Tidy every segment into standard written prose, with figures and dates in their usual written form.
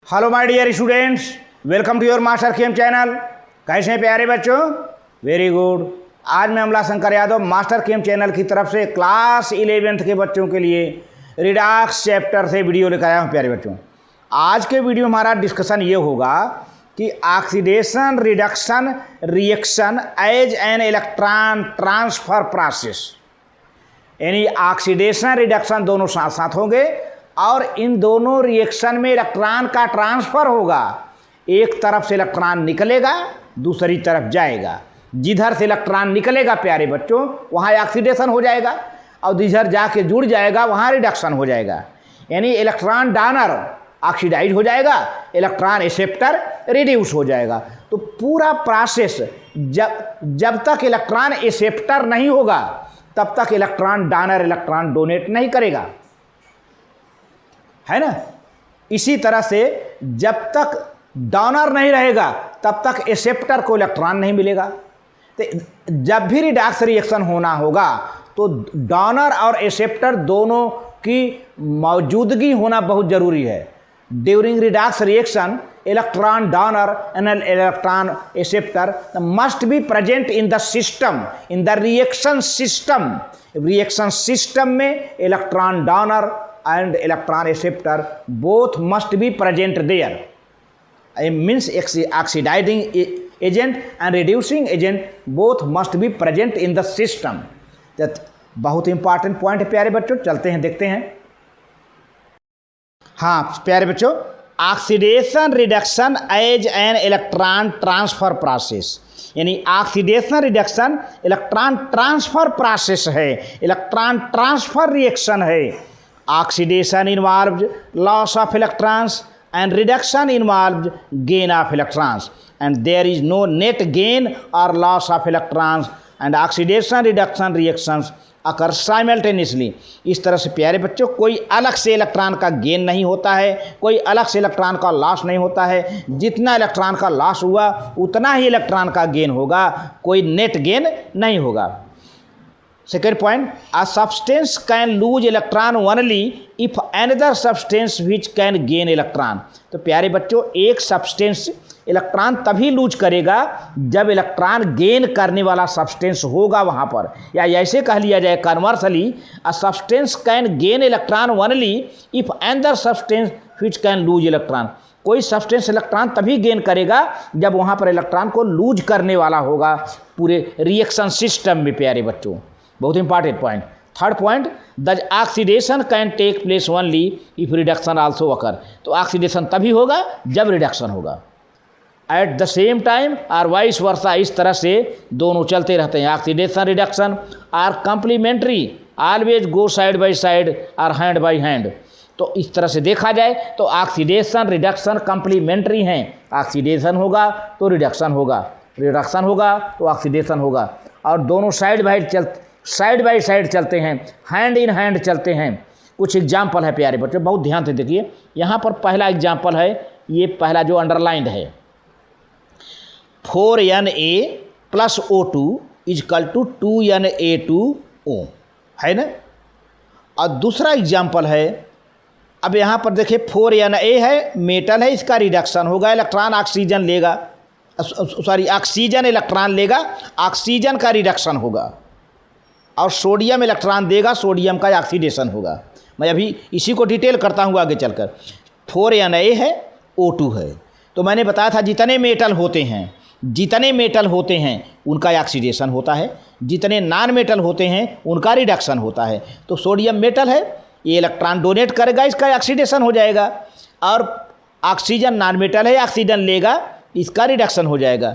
Hello my dear students, welcome to your master chem channel. कैसे हैं प्यारे बच्चों? Very good. आज मैं Amla Shankar Yadav master chem channel की तरफ से क्लास 11th के बच्चों के लिए रिडक्स चैप्टर से वीडियो लेकर आया हूँ। प्यारे बच्चों, आज के वीडियो में हमारा डिस्कशन ये होगा कि oxidation reduction reaction as an electron transfer process, यानी ऑक्सीडेशन रिडक्शन दोनों साथ साथ होंगे और इन दोनों रिएक्शन में इलेक्ट्रॉन का ट्रांसफ़र होगा। एक तरफ से इलेक्ट्रॉन निकलेगा, दूसरी तरफ जाएगा। जिधर से इलेक्ट्रॉन निकलेगा प्यारे बच्चों, वहाँ ऑक्सीडेशन हो जाएगा और जिधर जाके जुड़ जाएगा वहाँ रिडक्शन हो जाएगा। यानी इलेक्ट्रॉन डोनर ऑक्सीडाइज हो जाएगा, इलेक्ट्रॉन एक्सेप्टर रिड्यूस हो जाएगा। तो पूरा प्रोसेस जब तक इलेक्ट्रॉन एक्सेप्टर नहीं होगा तब तक इलेक्ट्रॉन डोनर इलेक्ट्रॉन डोनेट नहीं करेगा, है ना। इसी तरह से जब तक डोनर नहीं रहेगा तब तक एक्सेप्टर को इलेक्ट्रॉन नहीं मिलेगा। तो जब भी रिडक्स रिएक्शन होना होगा तो डोनर और एक्सेप्टर दोनों की मौजूदगी होना बहुत ज़रूरी है। During redux reaction electron donor and electron acceptor must be present in the system, in the reaction system. Reaction system में electron donor and electron acceptor both must be present there. I means oxidizing agent and reducing agent both must be present in the system. that बहुत important point है प्यारे बच्चों। चलते हैं देखते हैं। हाँ प्यारे बच्चों, oxidation reduction as an electron transfer process, यानी oxidation reduction electron transfer process है, इलेक्ट्रॉन ट्रांसफर रिएक्शन है। Oxidation involves loss of electrons and reduction involves gain of electrons, and there is no net gain or loss of electrons, and oxidation reduction reactions occur simultaneously. इस तरह से प्यारे बच्चों कोई अलग से इलेक्ट्रॉन का गेन नहीं होता है, कोई अलग से इलेक्ट्रॉन का लॉस नहीं होता है। जितना इलेक्ट्रॉन का लॉस हुआ उतना ही इलेक्ट्रॉन का गेन होगा, कोई नेट गेन नहीं होगा। Second point, a substance can lose electron only if another substance which can gain electron. तो प्यारे बच्चों, एक सब्सटेंस इलेक्ट्रॉन तभी लूज करेगा जब इलेक्ट्रॉन गेन करने वाला सब्सटेंस होगा वहाँ पर, या ऐसे कह लिया जाए conversely, a substance can gain electron only if another substance which can lose electron. कोई सब्सटेंस इलेक्ट्रॉन तभी गेन करेगा जब वहाँ पर इलेक्ट्रॉन को लूज करने वाला होगा पूरे रिएक्शन सिस्टम में। प्यारे बच्चों, बहुत important point. Third point, the oxidation can take place only if reduction also occur. तो ऑक्सीडेशन तभी होगा जब रिडक्शन होगा। एट द सेम टाइम और वाइस वर्सा, इस तरह से दोनों चलते रहते हैं। Oxidation reduction are complementary, always go side by side और हैंड बाई हैंड। तो इस तरह से देखा जाए तो ऑक्सीडेशन रिडक्शन कंप्लीमेंट्री हैं। ऑक्सीडेशन होगा तो रिडक्शन होगा, रिडक्शन होगा तो ऑक्सीडेशन होगा, और दोनों साइड बाई साइड चलते हैं, हैंड इन हैंड चलते हैं। कुछ एग्जाम्पल है प्यारे बच्चों, बहुत ध्यान से देखिए। यहाँ पर पहला एग्जाम्पल है, ये पहला जो अंडरलाइंड है, 4Na plus O2 is equal to 2Na2O, है ना। और दूसरा एग्जाम्पल है, अब यहाँ पर देखिए 4Na है, मेटल है, इसका रिडक्शन होगा, इलेक्ट्रॉन ऑक्सीजन लेगा, सॉरी ऑक्सीजन इलेक्ट्रॉन लेगा, ऑक्सीजन का रिडक्शन होगा, और सोडियम इलेक्ट्रॉन देगा, सोडियम का ऑक्सीडेशन होगा। मैं अभी इसी को डिटेल करता हूँ आगे चलकर। 4Na है, O2 है। तो मैंने बताया था जितने मेटल होते हैं उनका ऑक्सीडेशन होता है, जितने नॉन मेटल होते हैं उनका रिडक्शन होता है। तो सोडियम मेटल है, ये इलेक्ट्रॉन डोनेट करेगा, इसका ऑक्सीडेशन हो जाएगा, और ऑक्सीजन नॉन मेटल है, ऑक्सीजन लेगा, इसका रिडक्शन हो जाएगा।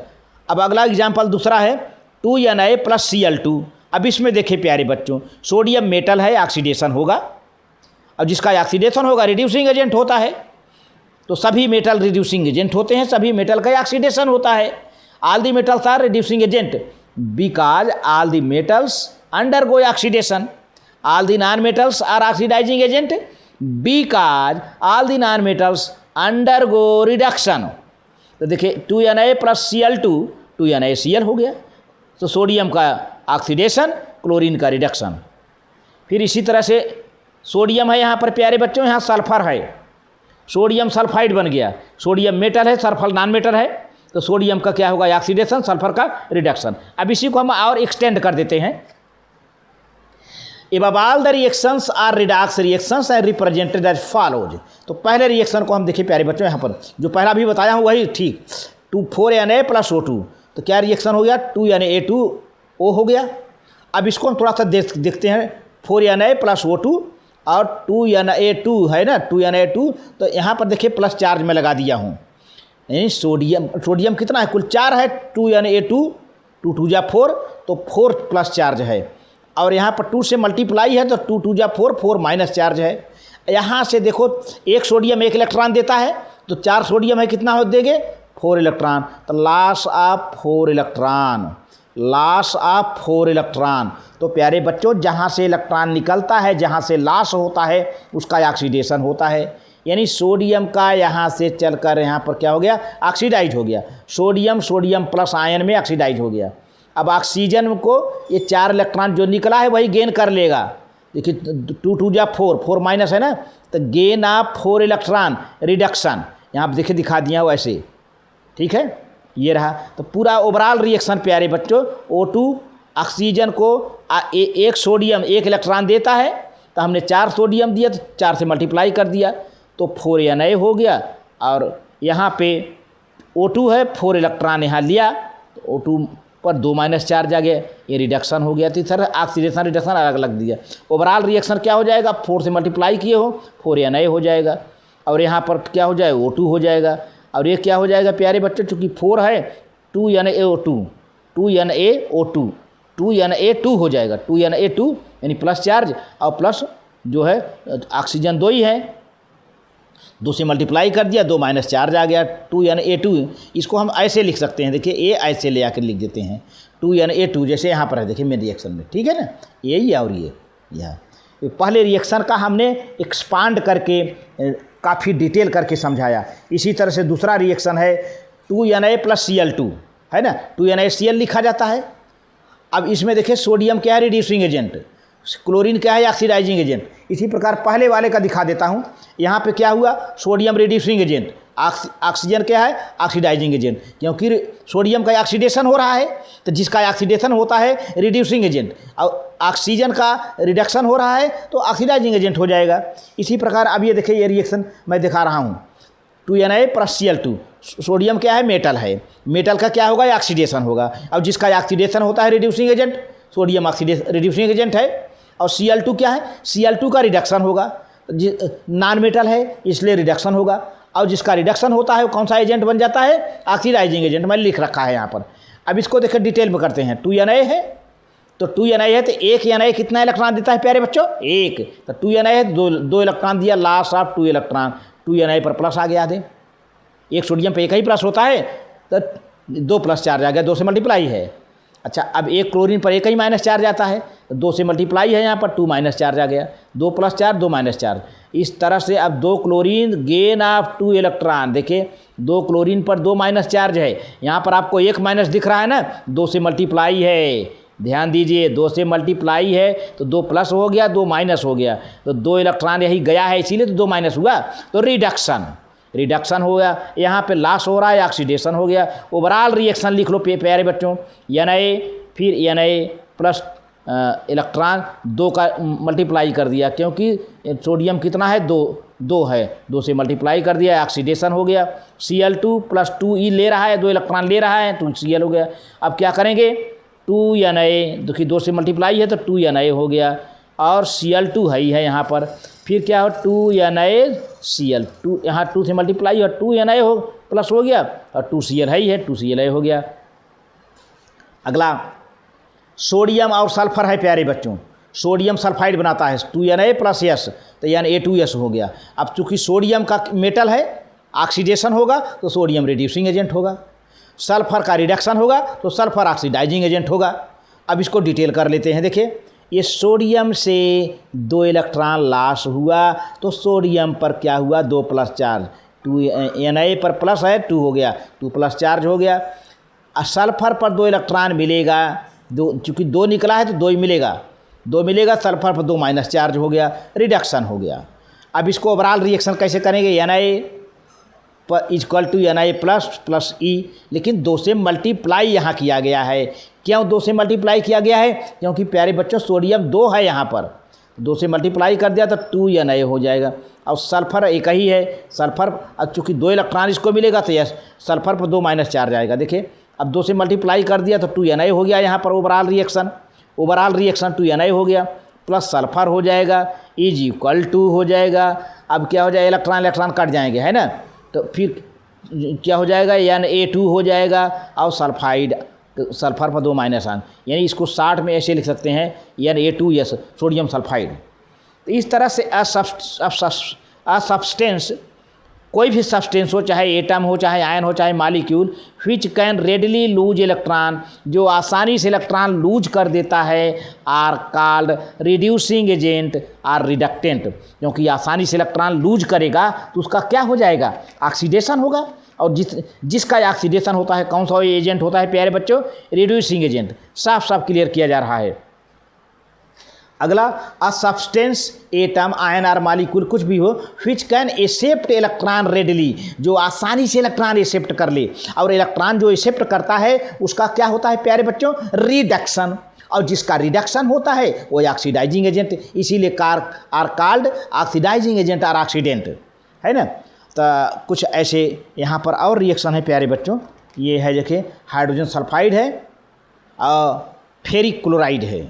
अब अगला एग्जाम्पल दूसरा है 2Na प्लस Cl2। अब इसमें देखिए प्यारे बच्चों, सोडियम मेटल है, ऑक्सीडेशन होगा, अब जिसका ऑक्सीडेशन होगा रिड्यूसिंग एजेंट होता है। तो सभी मेटल रिड्यूसिंग एजेंट होते हैं, सभी मेटल का ऑक्सीडेशन होता है। All the metals are reducing agent because all the metals undergo oxidation, all the non metals are oxidising agent because all the non metals undergo reduction. तो देखिए 2Na plus Cl2, 2NaCl हो गया। तो sodium का oxidation, chlorine का reduction. फिर इसी तरह से सोडियम है यहाँ पर प्यारे बच्चों, यहाँ सल्फर है, सोडियम सल्फाइड बन गया, सोडियम मेटल है, सल्फर नॉन मेटल है, तो सोडियम का क्या होगा ऑक्सीडेशन, सल्फर का रिडक्शन। अब इसी को हम और एक्सटेंड कर देते हैं। अब all the reactions are redox reactions are represented as follows. तो पहले रिएक्शन को हम देखिए प्यारे बच्चों, यहाँ पर जो पहला भी बताया हूँ वही ठीक, 4Na + O2, तो क्या रिएक्शन हो गया 2Na2O हो गया। अब इसको हम थोड़ा सा देखते हैं, 4Na + O2 और 2Na2 है ना, 2Na2, तो यहाँ पर देखिए प्लस चार्ज मैं लगा दिया हूँ, यानी सोडियम कितना है, कुल 4 है, 2Na2, 2 2 जा 4, तो 4 प्लस चार्ज है, और यहाँ पर 2 से मल्टीप्लाई है तो 2 2 जा 4, 4 माइनस चार्ज है। यहाँ से देखो एक सोडियम 1 इलेक्ट्रॉन देता है, तो 4 सोडियम है, कितना हो देंगे 4 इलेक्ट्रॉन, तो loss of 4 electron, loss of 4 electron. तो प्यारे बच्चों जहाँ से इलेक्ट्रॉन निकलता है, जहाँ से लॉस होता है उसका ऑक्सीडेशन होता है, यानी सोडियम का यहाँ से चलकर यहाँ पर क्या हो गया ऑक्सीडाइज हो गया, सोडियम प्लस आयन में ऑक्सीडाइज हो गया। अब ऑक्सीजन को ये 4 इलेक्ट्रॉन जो निकला है वही गेन कर लेगा, देखिए 2 2 जा 4, 4 माइनस है ना, तो गेन ऑफ 4 इलेक्ट्रॉन रिडक्शन, यहाँ पर देखिए दिखा दिया वैसे, ठीक है, ये रहा। तो पूरा ओवरऑल रिएक्शन प्यारे बच्चों, O2 ऑक्सीजन को एक सोडियम 1 इलेक्ट्रॉन देता है, तो हमने 4 सोडियम दिया तो 4 से मल्टीप्लाई कर दिया तो 4Na हो गया, और यहाँ पे O2 है, 4 इलेक्ट्रॉन यहाँ लिया तो O2 पर 2 माइनस चार्ज आ गया, ये रिडक्शन हो गया। तो इस तरह ऑक्सीडेशन रिडक्शन अलग अलग दिया। ओवरऑल रिएक्शन क्या हो जाएगा, 4 से मल्टीप्लाई किए हो 4Na हो जाएगा, और यहाँ पर क्या हो जाएगा O2 हो जाएगा, और ये क्या हो जाएगा प्यारे बच्चों, चूँकि 4 है 2NaO2, 2NaO2, 2Na2 हो जाएगा, 2Na2 यानी प्लस चार्ज, और प्लस जो है ऑक्सीजन 2 ही है, 2 से मल्टीप्लाई कर दिया, 2 माइनस चार्ज आ गया 2Na2। इसको हम ऐसे लिख सकते हैं, देखिए ए ऐसे ले आकर लिख देते हैं 2Na2, जैसे यहाँ पर है देखिए मेरे रिएक्शन में, ठीक है ना, यही और ये यहाँ पहले रिएक्शन का हमने एक्सपांड करके काफ़ी डिटेल करके समझाया। इसी तरह से दूसरा रिएक्शन है 2Na + Cl2 है ना, 2NaCl लिखा जाता है। अब इसमें देखिए सोडियम क्या है रिड्यूसिंग एजेंट, क्लोरीन क्या है ऑक्सीडाइजिंग एजेंट। इसी प्रकार पहले वाले का दिखा देता हूँ, यहाँ पे क्या हुआ सोडियम रिड्यूसिंग एजेंट, ऑक्सीजन क्या है ऑक्सीडाइजिंग एजेंट, क्योंकि सोडियम का ऑक्सीडेशन हो रहा है, तो जिसका ऑक्सीडेशन होता है रिड्यूसिंग एजेंट, और ऑक्सीजन का रिडक्शन हो रहा है तो ऑक्सीडाइजिंग एजेंट हो जाएगा। इसी प्रकार अब ये देखिए ये रिएक्शन मैं दिखा रहा हूँ, 2Na + Cl2, सोडियम क्या है मेटल है, मेटल का क्या होगा ऑक्सीडेशन होगा, और जिसका ऑक्सीडेशन होता है reducing agent, sodium oxidation reducing agent है, और Cl2 क्या है, Cl2 का रिडक्शन होगा, नॉन मेटल है इसलिए रिडक्शन होगा, और जिसका रिडक्शन होता है वो कौन सा एजेंट बन जाता है ऑक्सीडाइजिंग एजेंट, मैंने लिख रखा है यहाँ पर। अब इसको देखिए डिटेल में करते हैं, 2Na है तो 2Na है तो 1 Na कितना इलेक्ट्रॉन देता है प्यारे बच्चों 1, तो 2Na है 2 इलेक्ट्रॉन दिया, लॉस ऑफ 2 इलेक्ट्रॉन, 2Na पर प्लस आ गया आधे, एक सोडियम पे एक ही प्लस होता है तो 2 प्लस चार्ज आ गया, 2 से मल्टीप्लाई है। अच्छा अब एक क्लोरीन पर एक ही माइनस चार्ज आता है, तो 2 से मल्टीप्लाई है, यहाँ पर 2 माइनस चार्ज आ गया, 2 प्लस चार्ज 2 माइनस चार्ज। इस तरह से अब 2 क्लोरीन गेन ऑफ 2 इलेक्ट्रॉन, देखिए 2 क्लोरीन पर 2 माइनस चार्ज है, यहाँ पर आपको 1 माइनस दिख रहा है ना, 2 से मल्टीप्लाई है, ध्यान दीजिए 2 से मल्टीप्लाई है तो 2 प्लस हो गया 2 माइनस हो गया, तो 2 इलेक्ट्रॉन यही गया है इसीलिए तो 2 माइनस हुआ, तो रिडक्शन हो गया, यहाँ पे लॉस हो रहा है ऑक्सीडेशन हो गया। ओवरऑल रिएक्शन लिख लो प्यारे बच्चों, Na फिर Na प्लस इलेक्ट्रॉन 2 का मल्टीप्लाई कर दिया, क्योंकि सोडियम कितना है 2 है, 2 से मल्टीप्लाई कर दिया ऑक्सीडेशन हो गया, Cl2 + 2E ले रहा है, 2 इलेक्ट्रॉन ले रहा है, 2Cl हो गया। अब क्या करेंगे 2Na, देखिए 2 से मल्टीप्लाई है तो 2Na हो गया, और Cl2 है ही है यहाँ पर, फिर क्या हो 2NaCl, 2 यहाँ 2 से मल्टीप्लाई और 2Na हो प्लस हो गया, और 2Cl है ही है 2Cl हो गया। अगला सोडियम और सल्फर है प्यारे बच्चों, सोडियम सल्फाइड बनाता है 2Na + S, तो Na2S हो गया। अब चूँकि सोडियम का मेटल है ऑक्सीडेशन होगा तो सोडियम रिड्यूसिंग एजेंट होगा, सल्फर का रिडक्शन होगा तो सल्फर ऑक्सीडाइजिंग एजेंट होगा। अब इसको डिटेल कर लेते हैं, देखिए ये सोडियम से 2 इलेक्ट्रॉन लॉस हुआ तो सोडियम पर क्या हुआ 2 प्लस चार्ज, 2Na पर प्लस है 2 हो गया, 2 प्लस चार्ज हो गया। सल्फर पर 2 इलेक्ट्रॉन मिलेगा, चूँकि 2 निकला है तो 2 ही मिलेगा, 2 मिलेगा, सल्फर पर 2 माइनस चार्ज हो गया, रिडक्शन हो गया। अब इसको ओवरऑल रिएक्शन कैसे करेंगे, Na equal to Na plus E, लेकिन 2 से मल्टीप्लाई यहाँ किया गया है। क्यों 2 से मल्टीप्लाई किया गया है? क्योंकि प्यारे बच्चों सोडियम 2 है यहाँ पर, 2 से मल्टीप्लाई कर दिया तो 2 Na हो जाएगा। और सल्फर एक ही है, सल्फर अब चूँकि 2 इलेक्ट्रॉन इसको मिलेगा तो यह सल्फर पर 2 - चार्ज आएगा। देखिए अब 2 से मल्टीप्लाई कर दिया तो 2 Na हो गया यहाँ पर ओवरऑल रिएक्शन 2 Na हो गया, प्लस सल्फर हो जाएगा, इज इक्वल टू हो जाएगा। अब क्या हो जाएगा, इलेक्ट्रॉन कट जाएंगे, है ना, तो फिर क्या हो जाएगा, Na2 हो जाएगा और सल्फर पर 2 आन, यानी इसको 60 में ऐसे लिख सकते हैं Na2S सोडियम सल्फाइड। तो इस तरह से सब्सटेंस, कोई भी सब्सटेंस हो, चाहे एटम हो, चाहे आयन हो, चाहे molecule, which can readily lose electron, जो आसानी से इलेक्ट्रॉन लूज कर देता है, are called reducing agent or reductant. क्योंकि आसानी से इलेक्ट्रॉन लूज करेगा तो उसका क्या हो जाएगा, ऑक्सीडेशन होगा। और जिसका ऑक्सीडेशन होता है, कौन सा एजेंट होता है प्यारे बच्चों, रिड्यूसिंग एजेंट। साफ साफ क्लियर किया जा रहा है। अगला, अ सब्सटेंस, एटम, आयन और मॉलिक्यूल कुछ भी हो, which can accept electron readily, जो आसानी से इलेक्ट्रॉन एक्सेप्ट कर ले। और इलेक्ट्रॉन जो एक्सेप्ट करता है उसका क्या होता है प्यारे बच्चों, रिडक्शन। और जिसका रिडक्शन होता है वो ऑक्सीडाइजिंग एजेंट, इसीलिए आर कॉल्ड ऑक्सीडाइजिंग एजेंट और ऑक्सीडेंट, है ना। तो कुछ ऐसे यहाँ पर और रिएक्शन है प्यारे बच्चों। ये है देखिए, हाइड्रोजन सल्फाइड है और फेरिक क्लोराइड है,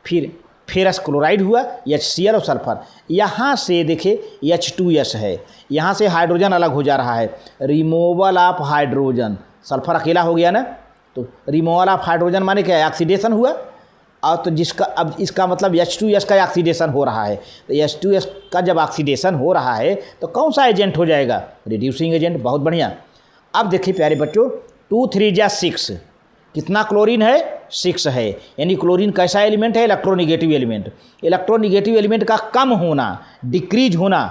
फिर फेरस क्लोराइड हुआ, HCl और सल्फर। यहाँ से देखिए H2S है, यहाँ से हाइड्रोजन अलग हो जा रहा है, रिमूवल ऑफ हाइड्रोजन, सल्फर अकेला हो गया ना, तो रिमूवल ऑफ हाइड्रोजन माने क्या है, ऑक्सीडेशन हुआ। और तो जिसका अब इसका मतलब H2S का ऑक्सीडेशन हो रहा है, तो H2S का जब ऑक्सीडेशन हो रहा है तो कौन सा एजेंट हो जाएगा, रिड्यूसिंग एजेंट। बहुत बढ़िया। अब देखिए प्यारे बच्चों, 2 3 6, कितना क्लोरीन है, 6 है। यानी क्लोरीन कैसा एलिमेंट है, इलेक्ट्रोनिगेटिव एलिमेंट। इलेक्ट्रोनिगेटिव एलिमेंट का कम होना, डिक्रीज होना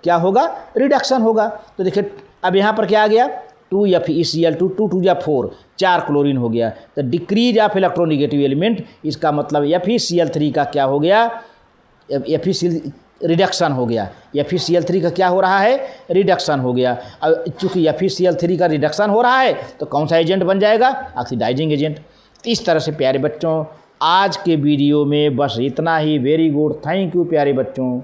क्या होगा, रिडक्शन होगा। तो देखिए अब यहाँ पर क्या आ गया, 2FeCl2, 2 2 4, 4 क्लोरीन हो गया। तो डिक्रीज ऑफ इलेक्ट्रोनिगेटिव एलिमेंट, इसका मतलब FeCl3 का क्या हो गया, रिडक्शन हो गया। FeCl3 का क्या हो रहा है, रिडक्शन हो गया। अब चूँकि FeCl3 का रिडक्शन हो रहा है तो कौन सा एजेंट बन जाएगा, ऑक्सीडाइजिंग एजेंट। इस तरह से प्यारे बच्चों आज के वीडियो में बस इतना ही। वेरी गुड, थैंक यू प्यारे बच्चों।